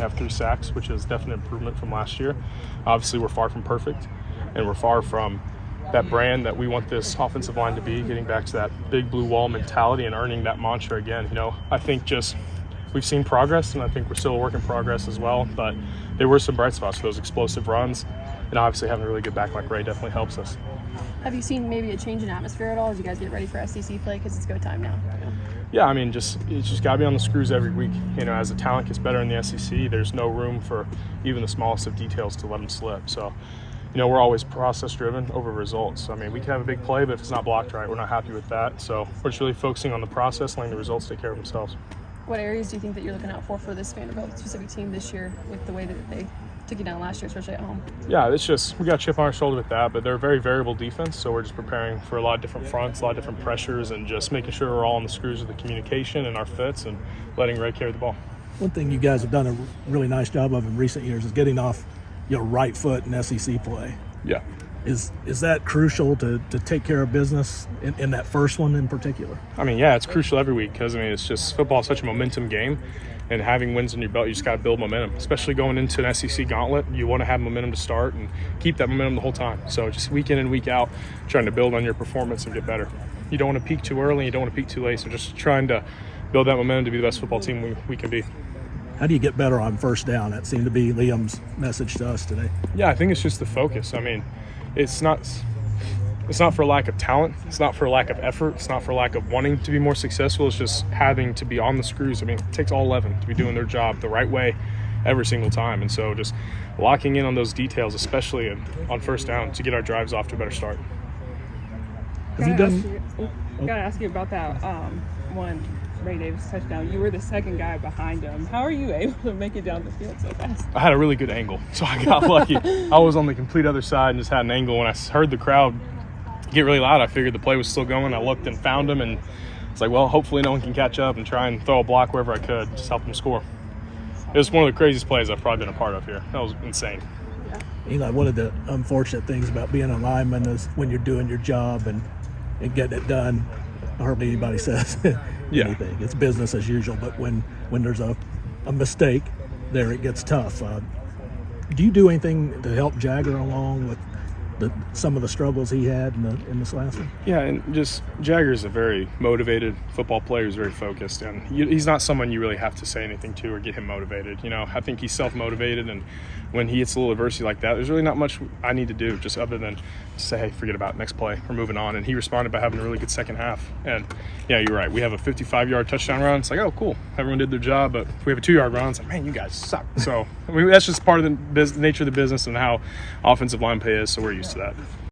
have 3 sacks, which is definite improvement from last year. Obviously, we're far from perfect, and we're far from that brand that we want this offensive line to be, getting back to that big blue wall mentality and earning that mantra again. I think just we've seen progress, and I think we're still a work in progress as well, but there were some bright spots for those explosive runs, and obviously having a really good back like Ray definitely helps us. Have you seen maybe a change in atmosphere at all as you guys get ready for SEC play, because it's go time now? Yeah, it's just got to be on the screws every week. As the talent gets better in the SEC, there's no room for even the smallest of details to let them slip. So, we're always process-driven over results. We can have a big play, but if it's not blocked right, we're not happy with that. So we're just really focusing on the process, letting the results take care of themselves. What areas do you think that you're looking out for this Vanderbilt-specific team this year with the way that they took you down last year, especially at home? Yeah, it's just we got a chip on our shoulder with that, but they're a very variable defense, so we're just preparing for a lot of different fronts, a lot of different pressures, and just making sure we're all on the screws of the communication and our fits and letting Ray carry the ball. One thing you guys have done a really nice job of in recent years is getting off your right foot in SEC play. Yeah. Is that crucial to take care of business in that first one in particular? Yeah, it's crucial every week because, it's just football is such a momentum game, and having wins in your belt, you just got to build momentum, especially going into an SEC gauntlet. You want to have momentum to start and keep that momentum the whole time. So just week in and week out, trying to build on your performance and get better. You don't want to peak too early, you don't want to peak too late, so just trying to build that momentum to be the best football team we can be. How do you get better on first down? That seemed to be Liam's message to us today. Yeah, I think it's just the focus. It's not for lack of talent. It's not for lack of effort. It's not for lack of wanting to be more successful. It's just having to be on the screws. It takes all 11 to be doing their job the right way every single time. And so just locking in on those details, especially on first down, to get our drives off to a better start. Gotta ask you about that one Ray Davis touchdown. You were the second guy behind him. How are you able to make it down the field so fast? I had a really good angle, so I got lucky. I was on the complete other side and just had an angle. When I heard the crowd get really loud, I figured the play was still going. I looked and found him, and it's like, well, hopefully no one can catch up, and try and throw a block wherever I could, just help them score. It was one of the craziest plays I've probably been a part of here. That was insane. Eli, one of the unfortunate things about being a lineman is when you're doing your job and getting it done, hardly anybody says anything. It's business as usual, but when there's a mistake there, it gets tough. Do you do anything to help Jagger along with some of the struggles he had in this last one? Yeah, and just Jagger's a very motivated football player who's very focused, and he's not someone you really have to say anything to or get him motivated. I think he's self-motivated, and when he hits a little adversity like that, there's really not much I need to do just other than say, hey, forget about it, next play, we're moving on. And he responded by having a really good second half. And yeah, you're right, we have a 55-yard touchdown run. It's like, oh, cool, everyone did their job. But if we have a 2-yard run, it's like, man, you guys suck. So that's just part of the nature of the business and how offensive line play is, so we're used to that.